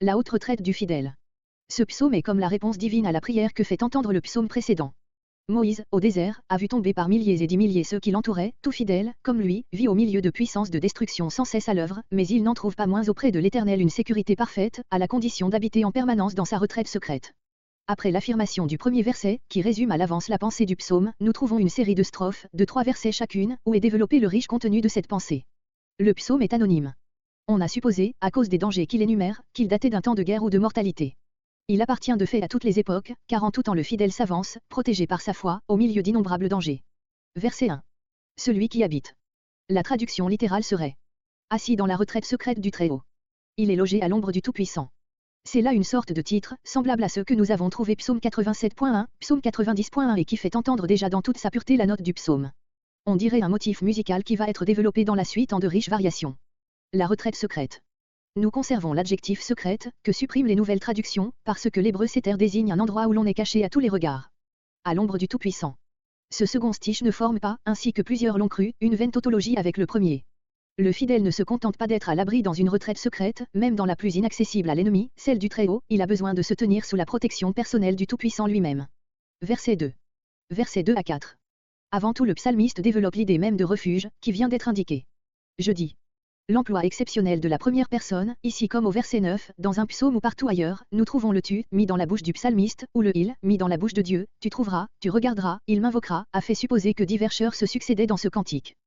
La haute retraite du fidèle. Ce psaume est comme la réponse divine à la prière que fait entendre le psaume précédent. Moïse, au désert, a vu tomber par milliers et des milliers ceux qui l'entouraient, tout fidèles, comme lui, vit au milieu de puissances de destruction sans cesse à l'œuvre, mais il n'en trouve pas moins auprès de l'Éternel une sécurité parfaite, à la condition d'habiter en permanence dans sa retraite secrète. Après l'affirmation du premier verset, qui résume à l'avance la pensée du psaume, nous trouvons une série de strophes, de 3 versets chacune, où est développé le riche contenu de cette pensée. Le psaume est anonyme. On a supposé, à cause des dangers qu'il énumère, qu'il datait d'un temps de guerre ou de mortalité. Il appartient de fait à toutes les époques, car en tout temps le fidèle s'avance, protégé par sa foi, au milieu d'innombrables dangers. Verset 1. Celui qui habite. La traduction littérale serait assis dans la retraite secrète du Très-Haut. Il est logé à l'ombre du Tout-Puissant. C'est là une sorte de titre, semblable à ceux que nous avons trouvés psaume 87.1, psaume 90.1 et qui fait entendre déjà dans toute sa pureté la note du psaume. On dirait un motif musical qui va être développé dans la suite en de riches variations. La retraite secrète. Nous conservons l'adjectif secrète, que suppriment les nouvelles traductions, parce que l'hébreu séter désigne un endroit où l'on est caché à tous les regards. À l'ombre du Tout-Puissant. Ce second stiche ne forme pas, ainsi que plusieurs l'ont cru, une vaine tautologie avec le premier. Le fidèle ne se contente pas d'être à l'abri dans une retraite secrète, même dans la plus inaccessible à l'ennemi, celle du Très-Haut, il a besoin de se tenir sous la protection personnelle du Tout-Puissant lui-même. Verset 2. Versets 2 à 4. Avant tout le psalmiste développe l'idée même de refuge, qui vient d'être indiquée. Je dis. L'emploi exceptionnel de la première personne, ici comme au verset 9, dans un psaume ou partout ailleurs, nous trouvons le tu, mis dans la bouche du psalmiste, ou le il, mis dans la bouche de Dieu, tu trouveras, tu regarderas, il m'invoquera, a fait supposer que divers chœurs se succédaient dans ce cantique.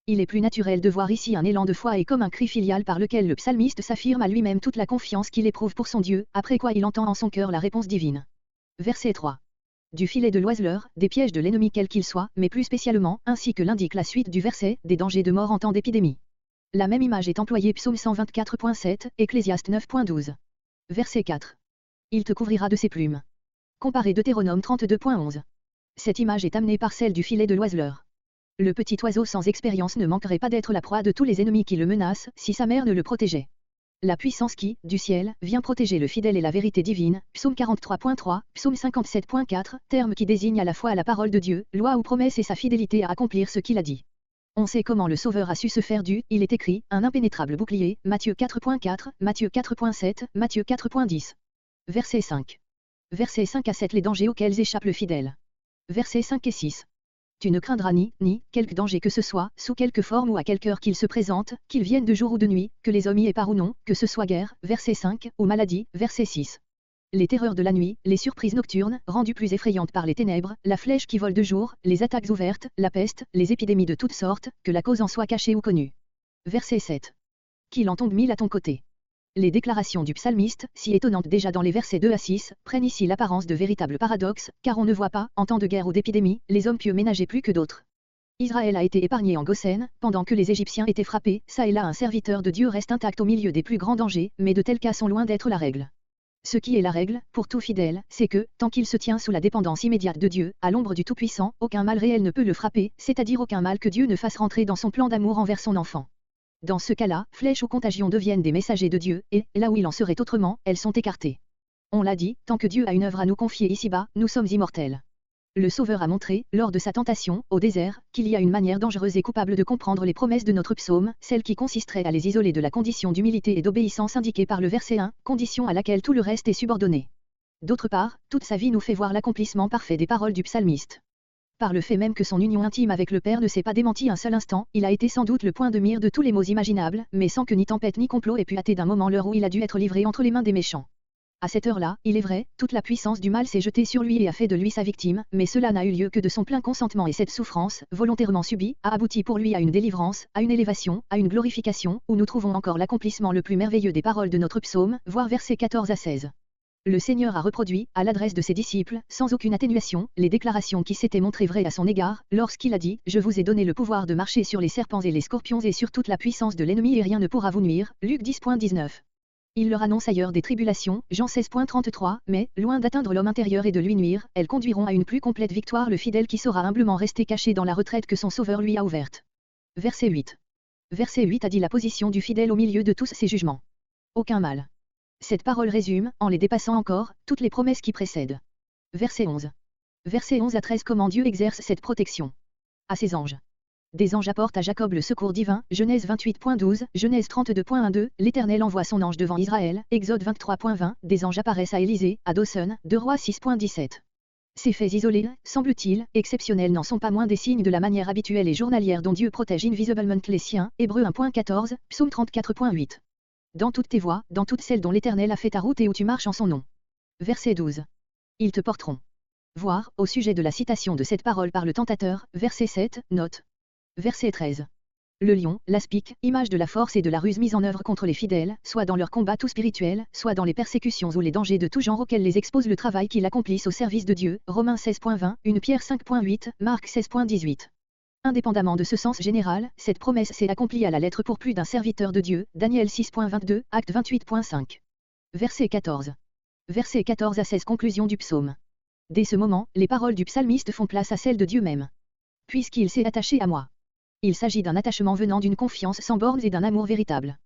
Il est plus naturel de voir ici un élan de foi et comme un cri filial par lequel le psalmiste s'affirme à lui-même toute la confiance qu'il éprouve pour son Dieu, après quoi il entend en son cœur la réponse divine. Verset 3. Du filet de l'oiseleur, des pièges de l'ennemi quel qu'il soit, mais plus spécialement, ainsi que l'indique la suite du verset, des dangers de mort en temps d'épidémie. La même image est employée psaume 124.7, Ecclésiaste 9.12. Verset 4. Il te couvrira de ses plumes. Comparé Deutéronome 32.11. Cette image est amenée par celle du filet de l'oiseleur. Le petit oiseau sans expérience ne manquerait pas d'être la proie de tous les ennemis qui le menacent, si sa mère ne le protégeait. La puissance qui, du ciel, vient protéger le fidèle et la vérité divine, psaume 43.3, psaume 57.4, terme qui désigne à la fois la parole de Dieu, loi ou promesse et sa fidélité à accomplir ce qu'il a dit. On sait comment le Sauveur a su se faire du, il est écrit, un impénétrable bouclier, Matthieu 4.4, Matthieu 4.7, Matthieu 4.10. Verset 5. Versets 5 à 7 les dangers auxquels échappe le fidèle. Versets 5 et 6. Tu ne craindras ni, quelque danger que ce soit, sous quelque forme ou à quelque heure qu'il se présente, qu'il vienne de jour ou de nuit, que les hommes y éparent ou non, que ce soit guerre, verset 5, ou maladie, verset 6. Les terreurs de la nuit, les surprises nocturnes, rendues plus effrayantes par les ténèbres, la flèche qui vole de jour, les attaques ouvertes, la peste, les épidémies de toutes sortes, que la cause en soit cachée ou connue. Verset 7. Qu'il en tombe 1000 à ton côté. Les déclarations du psalmiste, si étonnantes déjà dans les versets 2 à 6, prennent ici l'apparence de véritables paradoxes, car on ne voit pas, en temps de guerre ou d'épidémie, les hommes pieux ménager plus que d'autres. Israël a été épargné en Goshen, pendant que les Égyptiens étaient frappés, ça et là un serviteur de Dieu reste intact au milieu des plus grands dangers, mais de tels cas sont loin d'être la règle. Ce qui est la règle, pour tout fidèle, c'est que, tant qu'il se tient sous la dépendance immédiate de Dieu, à l'ombre du Tout-Puissant, aucun mal réel ne peut le frapper, c'est-à-dire aucun mal que Dieu ne fasse rentrer dans son plan d'amour envers son enfant. Dans ce cas-là, flèche ou contagion deviennent des messagers de Dieu, et, là où il en serait autrement, elles sont écartées. On l'a dit, tant que Dieu a une œuvre à nous confier ici-bas, nous sommes immortels. Le Sauveur a montré, lors de sa tentation, au désert, qu'il y a une manière dangereuse et coupable de comprendre les promesses de notre psaume, celle qui consisterait à les isoler de la condition d'humilité et d'obéissance indiquée par le verset 1, condition à laquelle tout le reste est subordonné. D'autre part, toute sa vie nous fait voir l'accomplissement parfait des paroles du psalmiste. Par le fait même que son union intime avec le Père ne s'est pas démentie un seul instant, il a été sans doute le point de mire de tous les maux imaginables, mais sans que ni tempête ni complot ait pu hâter d'un moment l'heure où il a dû être livré entre les mains des méchants. À cette heure-là, il est vrai, toute la puissance du mal s'est jetée sur lui et a fait de lui sa victime, mais cela n'a eu lieu que de son plein consentement et cette souffrance, volontairement subie, a abouti pour lui à une délivrance, à une élévation, à une glorification, où nous trouvons encore l'accomplissement le plus merveilleux des paroles de notre psaume, voir versets 14 à 16. Le Seigneur a reproduit, à l'adresse de ses disciples, sans aucune atténuation, les déclarations qui s'étaient montrées vraies à son égard, lorsqu'il a dit « Je vous ai donné le pouvoir de marcher sur les serpents et les scorpions et sur toute la puissance de l'ennemi et rien ne pourra vous nuire » Luc 10.19. Il leur annonce ailleurs des tribulations, Jean 16.33, mais, loin d'atteindre l'homme intérieur et de lui nuire, elles conduiront à une plus complète victoire le fidèle qui saura humblement rester caché dans la retraite que son Sauveur lui a ouverte. Verset 8. Verset 8 a dit la position du fidèle au milieu de tous ses jugements. Aucun mal. Cette parole résume, en les dépassant encore, toutes les promesses qui précèdent. Verset 11. Verset 11 à 13 comment Dieu exerce cette protection. À ses anges. Des anges apportent à Jacob le secours divin, Genèse 28.12, Genèse 32.12, l'Éternel envoie son ange devant Israël, Exode 23.20, des anges apparaissent à Élisée, à Dawson, 2 Rois 6.17. Ces faits isolés, semble-t-il, exceptionnels n'en sont pas moins des signes de la manière habituelle et journalière dont Dieu protège invisiblement les siens, Hébreux 1.14, Psaume 34.8. Dans toutes tes voies, dans toutes celles dont l'Éternel a fait ta route et où tu marches en son nom. Verset 12. Ils te porteront. Voir, au sujet de la citation de cette parole par le tentateur, verset 7, note. Verset 13. Le lion, l'aspic, image de la force et de la ruse mise en œuvre contre les fidèles, soit dans leur combat tout spirituel, soit dans les persécutions ou les dangers de tout genre auxquels les expose le travail qu'ils accomplissent au service de Dieu, Romains 16.20, 1 Pierre 5.8, Marc 16.18. Indépendamment de ce sens général, cette promesse s'est accomplie à la lettre pour plus d'un serviteur de Dieu, Daniel 6.22, Acte 28.5. Verset 14. Verset 14 à 16. Conclusion du psaume. Dès ce moment, les paroles du psalmiste font place à celles de Dieu même. Puisqu'il s'est attaché à moi. Il s'agit d'un attachement venant d'une confiance sans bornes et d'un amour véritable.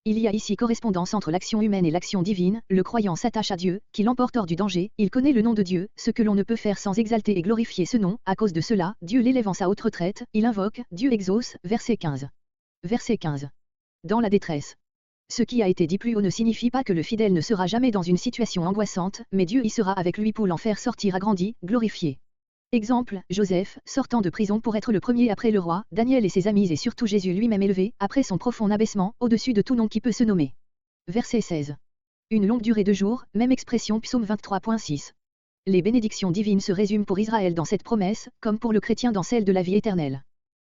Il y a ici correspondance entre l'action humaine et l'action divine, le croyant s'attache à Dieu, qui l'emporte hors du danger, il connaît le nom de Dieu, ce que l'on ne peut faire sans exalter et glorifier ce nom, à cause de cela, Dieu l'élève en sa haute retraite, il invoque, Dieu exauce, verset 15. Verset 15. Dans la détresse. Ce qui a été dit plus haut ne signifie pas que le fidèle ne sera jamais dans une situation angoissante, mais Dieu y sera avec lui pour l'en faire sortir agrandi, glorifié. Exemple, Joseph, sortant de prison pour être le premier après le roi, Daniel et ses amis et surtout Jésus lui-même élevé, après son profond abaissement, au-dessus de tout nom qui peut se nommer. Verset 16. Une longue durée de jours, même expression Psaume 23.6. Les bénédictions divines se résument pour Israël dans cette promesse, comme pour le chrétien dans celle de la vie éternelle.